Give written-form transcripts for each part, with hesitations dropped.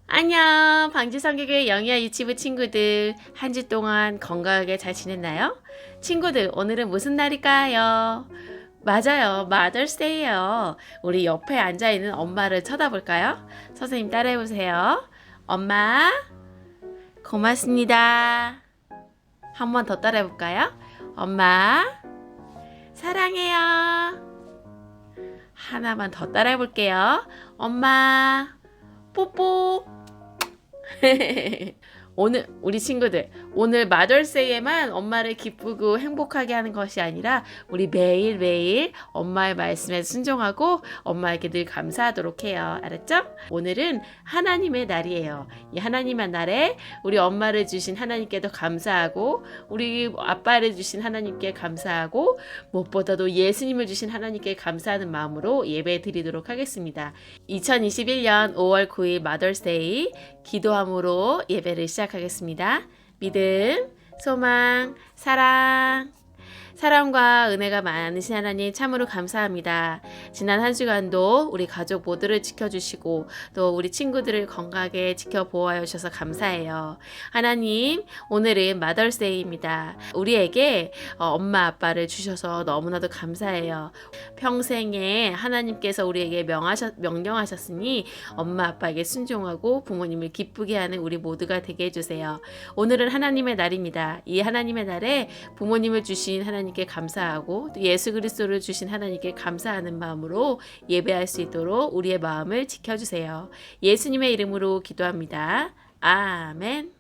안녕, 방지성교교의 영희야 유치부 친구들, 한 주 동안 건강하게 잘 지냈나요? 친구들, 오늘은 무슨 날일까요? 맞아요, 마더스데이예요. 우리 옆에 앉아있는 엄마를 쳐다볼까요? 선생님 따라해보세요. 엄마, 고맙습니다. 한 번 더 따라해볼까요? 엄마, 사랑해요. 하나만 더 따라해볼게요. 엄마, 뽀뽀. 오늘 우리 친구들, 오늘 마더스데이에만 엄마를 기쁘고 행복하게 하는 것이 아니라 우리 매일매일 엄마의 말씀에 순종하고 엄마에게 늘 감사하도록 해요. 알았죠? 오늘은 하나님의 날이에요. 이 하나님의 날에 우리 엄마를 주신 하나님께도 감사하고 우리 아빠를 주신 하나님께 감사하고 무엇보다도 예수님을 주신 하나님께 감사하는 마음으로 예배 드리도록 하겠습니다. 2021년 5월 9일 마더스데이 기도함으로 예배를 시작하겠습니다. 믿음, 소망, 사랑. 사랑과 은혜가 많으신 하나님 참으로 감사합니다. 지난 한 주간도 우리 가족 모두를 지켜주시고 또 우리 친구들을 건강하게 지켜보호하여 주셔서 감사해요. 하나님, 오늘은 마더스데이입니다. 우리에게 엄마 아빠를 주셔서 너무나도 감사해요. 평생에 하나님께서 우리에게 명령하셨으니 엄마 아빠에게 순종하고 부모님을 기쁘게 하는 우리 모두가 되게 해주세요. 오늘은 하나님의 날입니다. 이 하나님의 날에 부모님을 주신 하나님께 감사하고 또 예수 그리스도를 주신 하나님께 감사하는 마음으로 예배할 수 있도록 우리의 마음을 지켜주세요. 예수님의 이름으로 기도합니다. 아멘.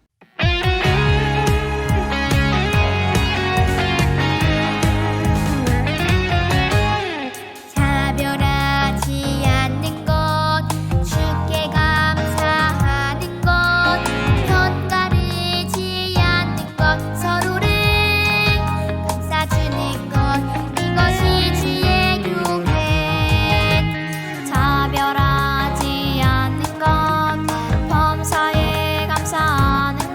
차별하지 않는 것 범사에 감사하는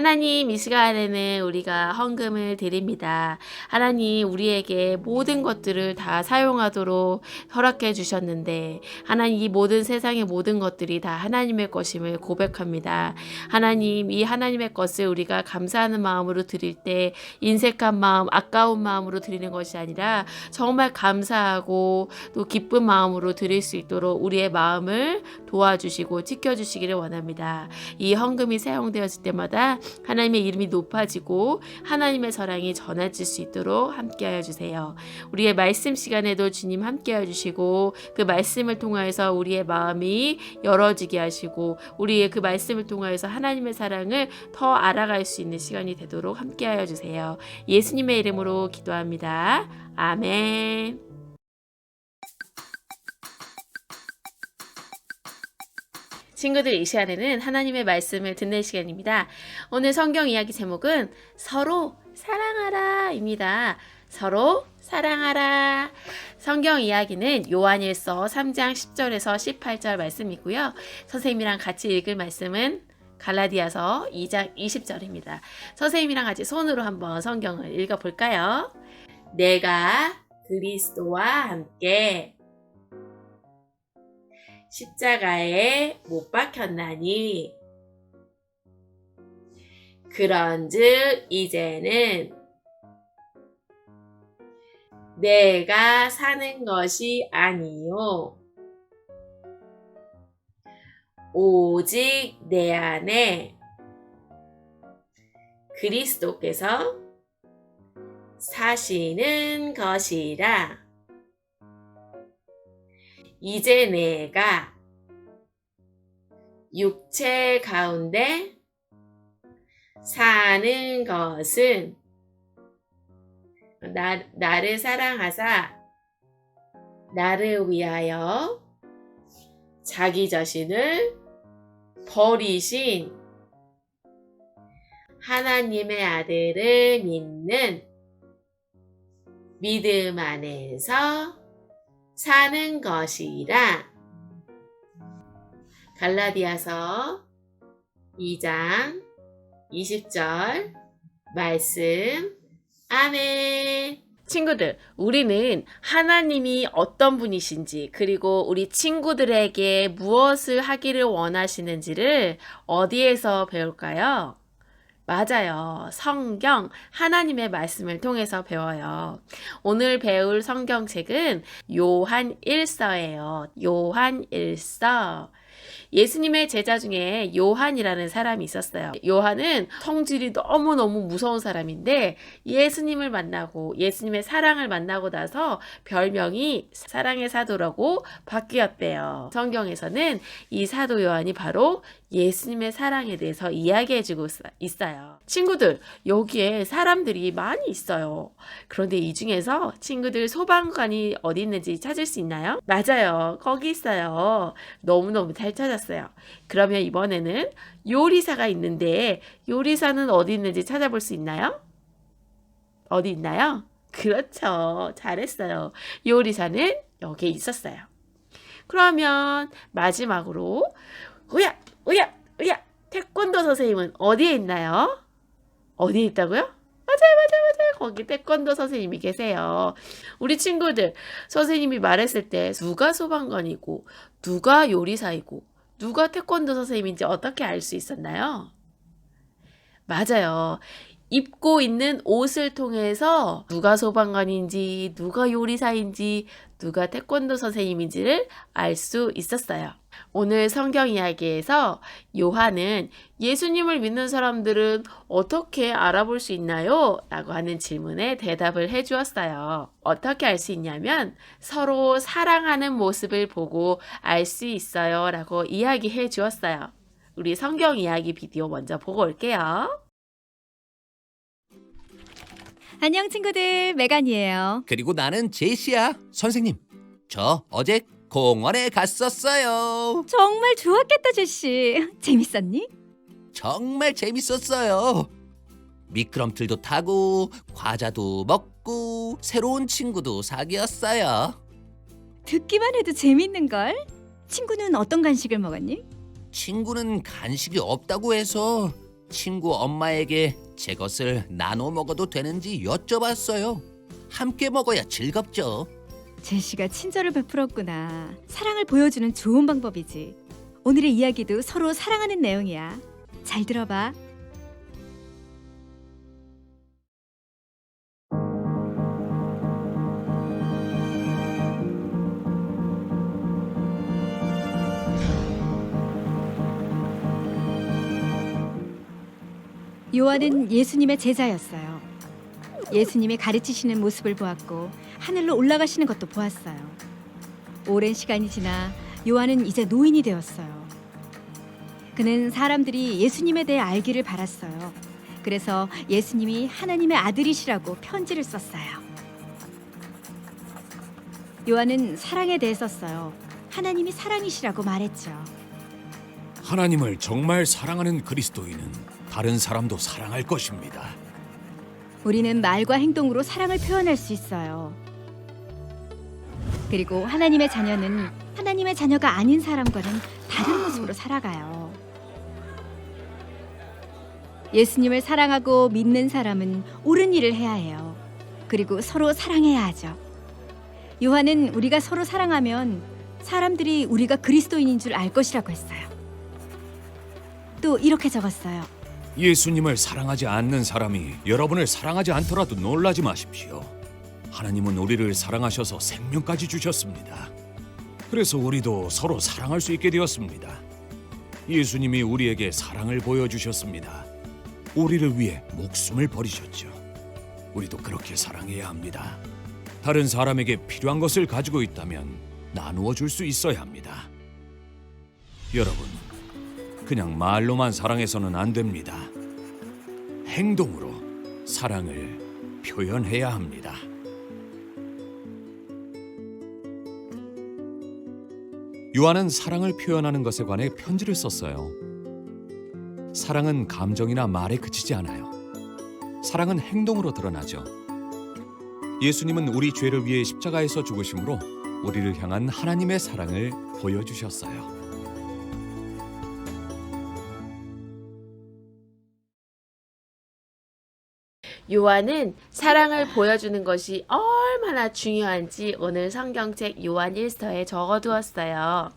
하나님, 이 시간에는 우리가 헌금을 드립니다. 하나님, 우리에게 모든 것들을 다 사용하도록 허락해 주셨는데 하나님, 이 모든 세상의 모든 것들이 다 하나님의 것임을 고백합니다. 하나님, 이 하나님의 것을 우리가 감사하는 마음으로 드릴 때 인색한 마음, 아까운 마음으로 드리는 것이 아니라 정말 감사하고 또 기쁜 마음으로 드릴 수 있도록 우리의 마음을 도와주시고 지켜주시기를 원합니다. 이 헌금이 사용되었을 때마다 하나님의 이름이 높아지고 하나님의 사랑이 전해질 수 있도록 함께하여 주세요. 우리의 말씀 시간에도 주님 함께하여 주시고 그 말씀을 통하여서 우리의 마음이 열어지게 하시고 우리의 그 말씀을 통하여서 하나님의 사랑을 더 알아갈 수 있는 시간이 되도록 함께하여 주세요. 예수님의 이름으로 기도합니다. 아멘. 친구들, 이 시간에는 하나님의 말씀을 듣는 시간입니다. 오늘 성경 이야기 제목은 서로 사랑하라 입니다. 서로 사랑하라. 성경 이야기는 요한일서 3장 10절에서 18절 말씀이고요. 선생님이랑 같이 읽을 말씀은 갈라디아서 2장 20절입니다. 선생님이랑 같이 손으로 한번 성경을 읽어볼까요? 내가 그리스도와 함께 십자가에 못 박혔나니 그런즉 이제는 내가 사는 것이 아니요 오직 내 안에 그리스도께서 사시는 것이라. 이제 내가 육체 가운데 사는 것은 나를 사랑하사 나를 위하여 자기 자신을 버리신 하나님의 아들을 믿는 믿음 안에서 사는 것이라. 갈라디아서 2장 20절 말씀. 아멘. 친구들, 우리는 하나님이 어떤 분이신지 그리고 우리 친구들에게 무엇을 하기를 원하시는지를 어디에서 배울까요? 맞아요. 성경, 하나님의 말씀을 통해서 배워요. 오늘 배울 성경책은 요한 1서예요. 요한 1서. 예수님의 제자 중에 요한이라는 사람이 있었어요. 요한은 성질이 너무너무 무서운 사람인데 예수님을 만나고 예수님의 사랑을 만나고 나서 별명이 사랑의 사도라고 바뀌었대요. 성경에서는 이 사도 요한이 바로 예수님의 사랑에 대해서 이야기해주고 있어요. 친구들, 여기에 사람들이 많이 있어요. 그런데 이 중에서 친구들 소방관이 어디 있는지 찾을 수 있나요? 맞아요. 거기 있어요. 너무너무 잘 찾았어요. 그러면 이번에는 요리사가 있는데 요리사는 어디 있는지 찾아볼 수 있나요? 어디 있나요? 그렇죠. 잘했어요. 요리사는 여기에 있었어요. 그러면 마지막으로 으야! 태권도 선생님은 어디에 있나요? 어디에 있다고요? 맞아요. 거기 태권도 선생님이 계세요. 우리 친구들, 선생님이 말했을 때 누가 소방관이고 누가 요리사이고 누가 태권도 선생님인지 어떻게 알 수 있었나요? 맞아요. 입고 있는 옷을 통해서 누가 소방관인지 누가 요리사인지 누가 태권도 선생님인지를 알 수 있었어요. 오늘 성경 이야기에서 요한은 예수님을 믿는 사람들은 어떻게 알아볼 수 있나요? 라고 하는 질문에 대답을 해주었어요. 어떻게 알 수 있냐면 서로 사랑하는 모습을 보고 알 수 있어요 라고 이야기해 주었어요. 우리 성경 이야기 비디오 먼저 보고 올게요. 안녕 친구들, 메간이에요. 그리고 나는 제시야. 선생님, 저 어제 공원에 갔었어요. 정말 좋았겠다, 제시. 재밌었니? 정말 재밌었어요. 미끄럼틀도 타고 과자도 먹고 새로운 친구도 사귀었어요. 듣기만 해도 재밌는걸? 친구는 어떤 간식을 먹었니? 친구는 간식이 없다고 해서 친구 엄마에게 제 것을 나눠 먹어도 되는지 여쭤봤어요. 함께 먹어야 즐겁죠. 제시가 친절을 베풀었구나. 사랑을 보여주는 좋은 방법이지. 오늘의 이야기도 서로 사랑하는 내용이야. 잘 들어봐. 요한은 예수님의 제자였어요. 예수님이 가르치시는 모습을 보았고 하늘로 올라가시는 것도 보았어요. 오랜 시간이 지나 요한은 이제 노인이 되었어요. 그는 사람들이 예수님에 대해 알기를 바랐어요. 그래서 예수님이 하나님의 아들이시라고 편지를 썼어요. 요한은 사랑에 대해 썼어요. 하나님이 사랑이시라고 말했죠. 하나님을 정말 사랑하는 그리스도인은 다른 사람도 사랑할 것입니다. 우리는 말과 행동으로 사랑을 표현할 수 있어요. 그리고 하나님의 자녀는 하나님의 자녀가 아닌 사람과는 다른 모습으로 살아가요. 예수님을 사랑하고 믿는 사람은 옳은 일을 해야 해요. 그리고 서로 사랑해야 하죠. 요한은 우리가 서로 사랑하면 사람들이 우리가 그리스도인인 줄 알 것이라고 했어요. 또 이렇게 적었어요. 예수님을 사랑하지 않는 사람이 여러분을 사랑하지 않더라도 놀라지 마십시오. 하나님은 우리를 사랑하셔서 생명까지 주셨습니다. 그래서 우리도 서로 사랑할 수 있게 되었습니다. 예수님이 우리에게 사랑을 보여주셨습니다. 우리를 위해 목숨을 버리셨죠. 우리도 그렇게 사랑해야 합니다. 다른 사람에게 필요한 것을 가지고 있다면 나누어 줄 수 있어야 합니다. 여러분, 그냥 말로만 사랑해서는 안 됩니다. 행동으로 사랑을 표현해야 합니다. 요한은 사랑을 표현하는 것에 관해 편지를 썼어요. 사랑은 감정이나 말에 그치지 않아요. 사랑은 행동으로 드러나죠. 예수님은 우리 죄를 위해 십자가에서 죽으심으로 우리를 향한 하나님의 사랑을 보여주셨어요. 요한은 사랑을 보여주는 것이 얼마나 중요한지 오늘 성경책 요한 1서에 적어두었어요.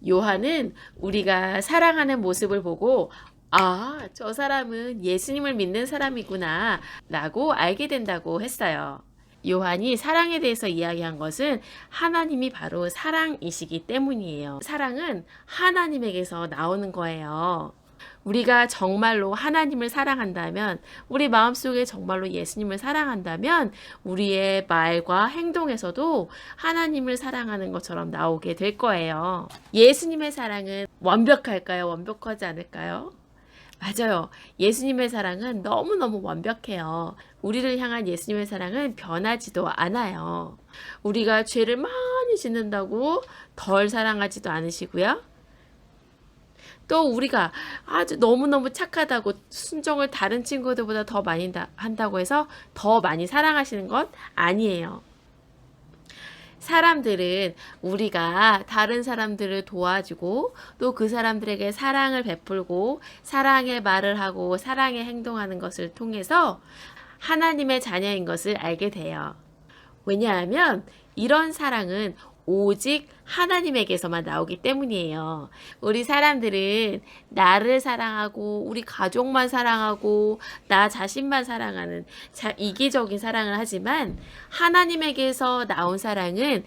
요한은 우리가 사랑하는 모습을 보고 아, 저 사람은 예수님을 믿는 사람이구나 라고 알게 된다고 했어요. 요한이 사랑에 대해서 이야기한 것은 하나님이 바로 사랑이시기 때문이에요. 사랑은 하나님에게서 나오는 거예요. 우리가 정말로 하나님을 사랑한다면, 우리 마음속에 정말로 예수님을 사랑한다면 우리의 말과 행동에서도 하나님을 사랑하는 것처럼 나오게 될 거예요. 예수님의 사랑은 완벽할까요? 완벽하지 않을까요? 맞아요. 예수님의 사랑은 너무너무 완벽해요. 우리를 향한 예수님의 사랑은 변하지도 않아요. 우리가 죄를 많이 짓는다고 덜 사랑하지도 않으시고요. 또 우리가 아주 너무너무 착하다고 순종을 다른 친구들보다 더 많이 한다고 해서 더 많이 사랑하시는 것 아니에요. 사람들은 우리가 다른 사람들을 도와주고 또 그 사람들에게 사랑을 베풀고 사랑의 말을 하고 사랑의 행동하는 것을 통해서 하나님의 자녀인 것을 알게 돼요. 왜냐하면 이런 사랑은 오직 하나님에게서만 나오기 때문이에요. 우리 사람들은 나를 사랑하고 우리 가족만 사랑하고 나 자신만 사랑하는 이기적인 사랑을 하지만 하나님에게서 나온 사랑은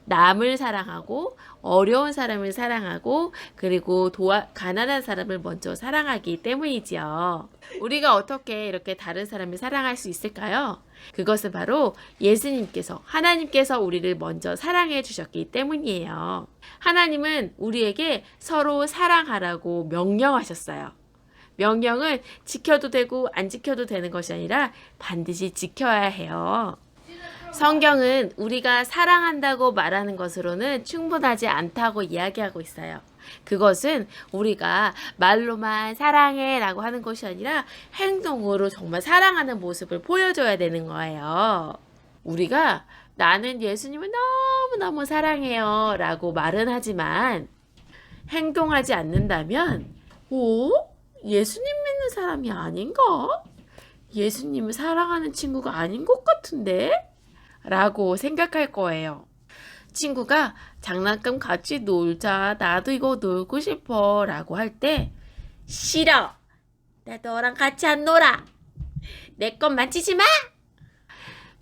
남을 사랑하고 어려운 사람을 사랑하고 그리고 가난한 사람을 먼저 사랑하기 때문이지요. 우리가 어떻게 이렇게 다른 사람을 사랑할 수 있을까요? 그것은 바로 예수님께서, 하나님께서 우리를 먼저 사랑해 주셨기 때문이에요. 하나님은 우리에게 서로 사랑하라고 명령하셨어요. 명령은 지켜도 되고 안 지켜도 되는 것이 아니라 반드시 지켜야 해요. 성경은 우리가 사랑한다고 말하는 것으로는 충분하지 않다고 이야기하고 있어요. 그것은 우리가 말로만 사랑해 라고 하는 것이 아니라 행동으로 정말 사랑하는 모습을 보여줘야 되는 거예요. 우리가 나는 예수님을 너무너무 사랑해요 라고 말은 하지만 행동하지 않는다면 예수님 믿는 사랑하는 사람이 아닌가? 예수님을 사랑하는 친구가 아닌 것 같은데? 라고 생각할 거예요. 친구가 장난감 같이 놀자. 나도 이거 놀고 싶어. 라고 할 때 싫어. 나 너랑 같이 안 놀아. 내 것 만지지 마.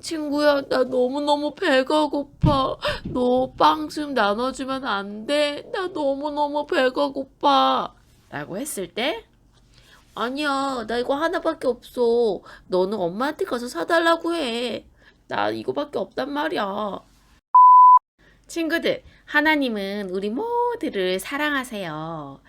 친구야, 나 너무너무 배가 고파. 너 빵 좀 나눠주면 안 돼? 나 너무너무 배가 고파. 라고 했을 때 아니야, 나 이거 하나밖에 없어. 너는 엄마한테 가서 사달라고 해. 나 이거밖에 없단 말이야. 친구들, 하나님은 우리 모두를 사랑하세요.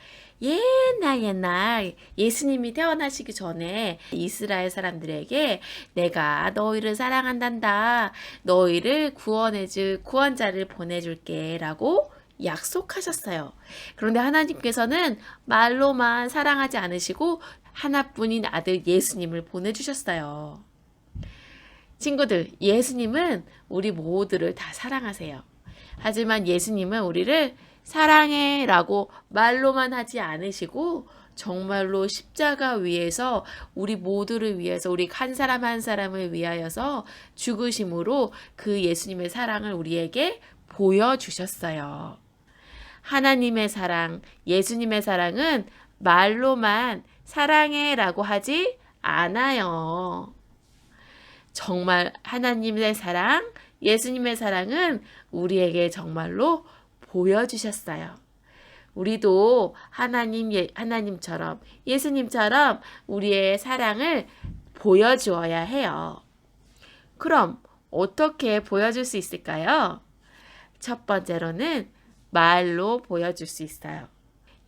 옛날 예수님이 태어나시기 전에 이스라엘 사람들에게 내가 너희를 사랑한단다. 너희를 구원해줄 구원자를 보내줄게 라고 약속하셨어요. 그런데 하나님께서는 말로만 사랑하지 않으시고 하나뿐인 아들 예수님을 보내주셨어요. 친구들, 예수님은 우리 모두를 다 사랑하세요. 하지만 예수님은 우리를 사랑해 라고 말로만 하지 않으시고 정말로 십자가 위에서 우리 모두를 위해서 우리 한 사람 한 사람을 위하여서 죽으심으로 그 예수님의 사랑을 우리에게 보여주셨어요. 하나님의 사랑, 예수님의 사랑은 말로만 사랑해 라고 하지 않아요. 정말 하나님의 사랑, 예수님의 사랑은 우리에게 정말로 보여주셨어요. 우리도 하나님처럼 예수님처럼 우리의 사랑을 보여주어야 해요. 그럼 어떻게 보여줄 수 있을까요? 첫 번째로는 말로 보여줄 수 있어요.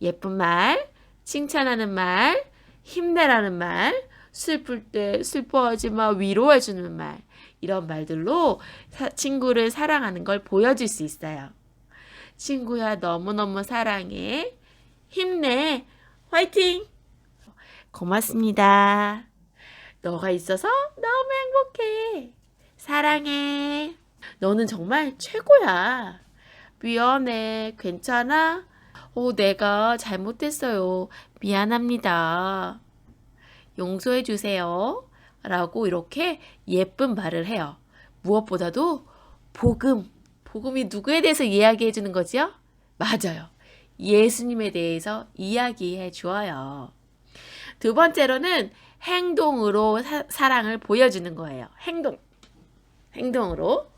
예쁜 말, 칭찬하는 말, 힘내라는 말, 슬플 때 슬퍼하지 마, 위로해주는 말, 이런 말들로 친구를 사랑하는 걸 보여줄 수 있어요. 친구야, 너무너무 사랑해. 힘내. 화이팅! 고맙습니다. 너가 있어서 너무 행복해. 사랑해. 너는 정말 최고야. 미안해. 괜찮아? 내가 잘못했어요. 미안합니다. 용서해 주세요. 라고 이렇게 예쁜 말을 해요. 무엇보다도 복음이 누구에 대해서 이야기해 주는 거죠? 맞아요. 예수님에 대해서 이야기해 주어요. 두 번째로는 행동으로 사랑을 보여주는 거예요. 행동으로.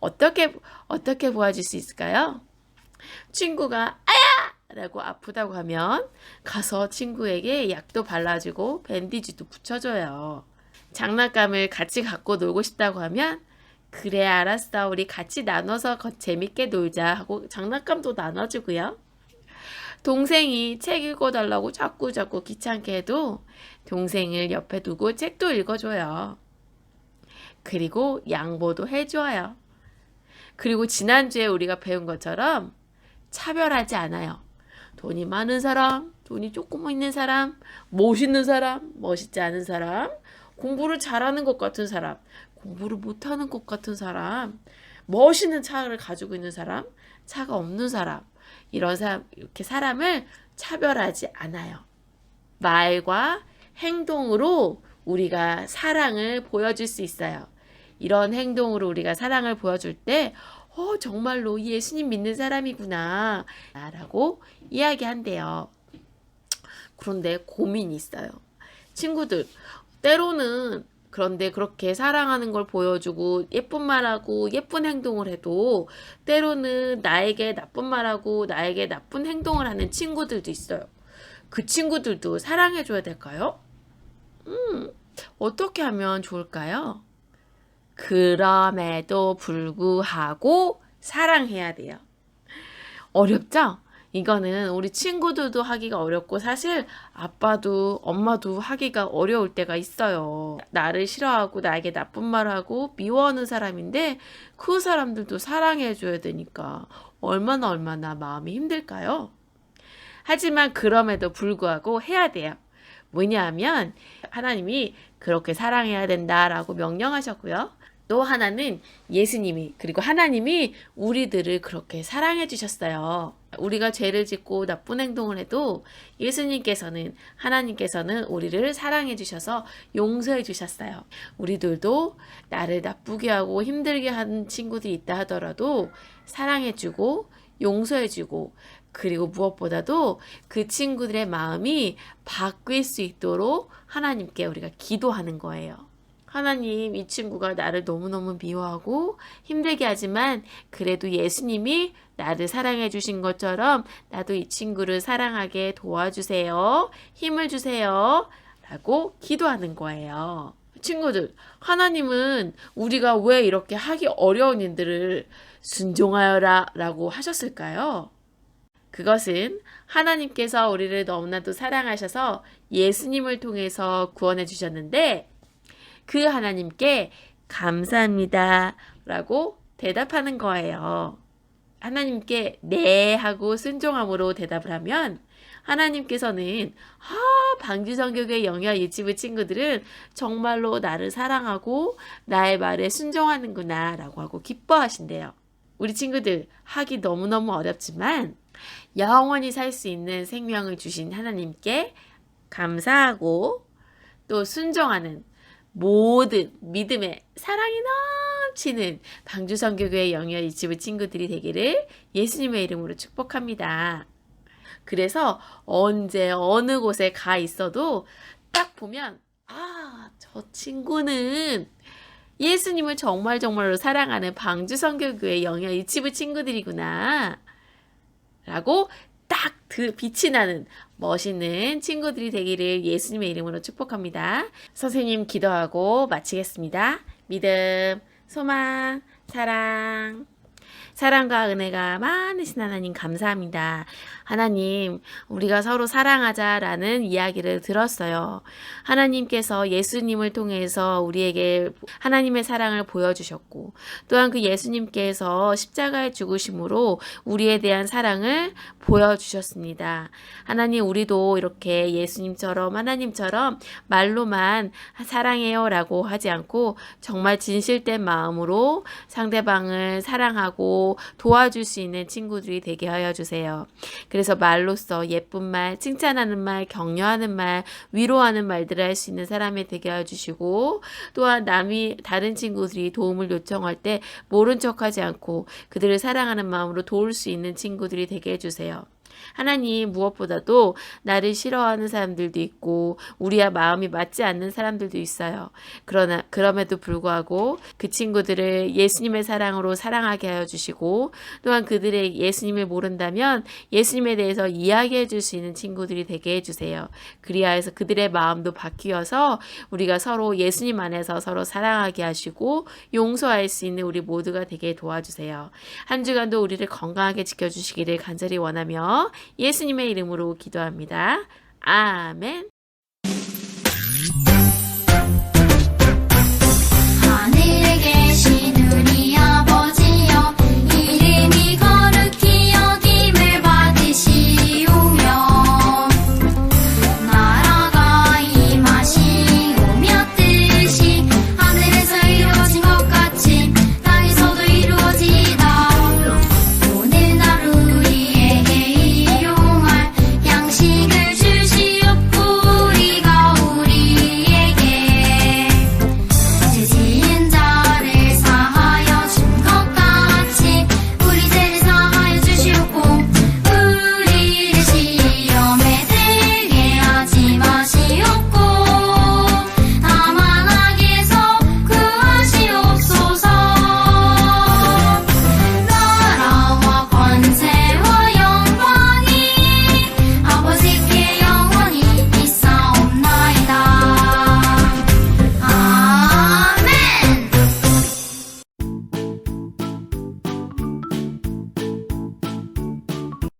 어떻게 보여줄 수 있을까요? 친구가 아야! 라고 아프다고 하면 가서 친구에게 약도 발라주고 밴디지도 붙여줘요. 장난감을 같이 갖고 놀고 싶다고 하면 그래 알았어 우리 같이 나눠서 재밌게 놀자 하고 장난감도 나눠주고요. 동생이 책 읽어달라고 자꾸 귀찮게 해도 동생을 옆에 두고 책도 읽어줘요. 그리고 양보도 해줘요. 그리고 지난주에 우리가 배운 것처럼 차별하지 않아요. 돈이 많은 사람, 돈이 조금 있는 사람, 멋있는 사람, 멋있지 않은 사람, 공부를 잘하는 것 같은 사람, 공부를 못하는 것 같은 사람, 멋있는 차를 가지고 있는 사람, 차가 없는 사람, 이런 사람, 이렇게 사람을 차별하지 않아요. 말과 행동으로 우리가 사랑을 보여줄 수 있어요. 이런 행동으로 우리가 사랑을 보여줄 때 정말로 예수님 믿는 사람이구나 라고 이야기한대요. 그런데 고민이 있어요. 친구들, 때로는 그런데 그렇게 사랑하는 걸 보여주고 예쁜 말하고 예쁜 행동을 해도 때로는 나에게 나쁜 말하고 나에게 나쁜 행동을 하는 친구들도 있어요. 그 친구들도 사랑해줘야 될까요? 어떻게 하면 좋을까요? 그럼에도 불구하고 사랑해야 돼요. 어렵죠? 이거는 우리 친구들도 하기가 어렵고 사실 아빠도 엄마도 하기가 어려울 때가 있어요. 나를 싫어하고 나에게 나쁜 말하고 미워하는 사람인데 그 사람들도 사랑해줘야 되니까 얼마나 마음이 힘들까요? 하지만 그럼에도 불구하고 해야 돼요. 왜냐하면 하나님이 그렇게 사랑해야 된다라고 명령하셨고요. 또 하나는 예수님이 그리고 하나님이 우리들을 그렇게 사랑해 주셨어요. 우리가 죄를 짓고 나쁜 행동을 해도 하나님께서는 우리를 사랑해 주셔서 용서해 주셨어요. 우리들도 나를 나쁘게 하고 힘들게 하는 친구들이 있다 하더라도 사랑해 주고 용서해 주고 그리고 무엇보다도 그 친구들의 마음이 바뀔 수 있도록 하나님께 우리가 기도하는 거예요. 하나님, 이 친구가 나를 너무너무 미워하고 힘들게 하지만 그래도 예수님이 나를 사랑해 주신 것처럼 나도 이 친구를 사랑하게 도와주세요. 힘을 주세요. 라고 기도하는 거예요. 친구들, 하나님은 우리가 왜 이렇게 하기 어려운 일들을 순종하여라 라고 하셨을까요? 그것은 하나님께서 우리를 너무나도 사랑하셔서 예수님을 통해서 구원해 주셨는데 그 하나님께 감사합니다 라고 대답하는 거예요. 하나님께 네 하고 순종함으로 대답을 하면 하나님께서는 방주성교회 영역 유치부 친구들은 정말로 나를 사랑하고 나의 말에 순종하는구나 라고 하고 기뻐하신대요. 우리 친구들 하기 너무너무 어렵지만 영원히 살 수 있는 생명을 주신 하나님께 감사하고 또 순종하는 모든 믿음의 사랑이 넘치는 방주성교회 영역 유치부 친구들이 되기를 예수님의 이름으로 축복합니다. 그래서 언제 어느 곳에 가 있어도 딱 보면 저 친구는 예수님을 정말로 사랑하는 방주성교회 영역 유치부 친구들이구나 라고 딱 빛이 나는 멋있는 친구들이 되기를 예수님의 이름으로 축복합니다. 선생님 기도하고 마치겠습니다. 믿음, 소망, 사랑. 사랑과 은혜가 많으신 하나님 감사합니다. 하나님, 우리가 서로 사랑하자라는 이야기를 들었어요. 하나님께서 예수님을 통해서 우리에게 하나님의 사랑을 보여주셨고 또한 그 예수님께서 십자가의 죽으심으로 우리에 대한 사랑을 보여주셨습니다. 하나님, 우리도 이렇게 예수님처럼 하나님처럼 말로만 사랑해요 라고 하지 않고 정말 진실된 마음으로 상대방을 사랑하고 도와줄 수 있는 친구들이 되게 하여 주세요. 그래서 말로써 예쁜 말, 칭찬하는 말, 격려하는 말, 위로하는 말들을 할 수 있는 사람이 되게 하여 주시고 또한 다른 친구들이 도움을 요청할 때 모른 척하지 않고 그들을 사랑하는 마음으로 도울 수 있는 친구들이 되게 해주세요. 하나님, 무엇보다도 나를 싫어하는 사람들도 있고 우리와 마음이 맞지 않는 사람들도 있어요. 그럼에도 불구하고 그 친구들을 예수님의 사랑으로 사랑하게 하여 주시고 또한 그들의 예수님을 모른다면 예수님에 대해서 이야기해 줄 수 있는 친구들이 되게 해주세요. 그리하여서 그들의 마음도 바뀌어서 우리가 서로 예수님 안에서 서로 사랑하게 하시고 용서할 수 있는 우리 모두가 되게 도와주세요. 한 주간도 우리를 건강하게 지켜주시기를 간절히 원하며 예수님의 이름으로 기도합니다. 아멘.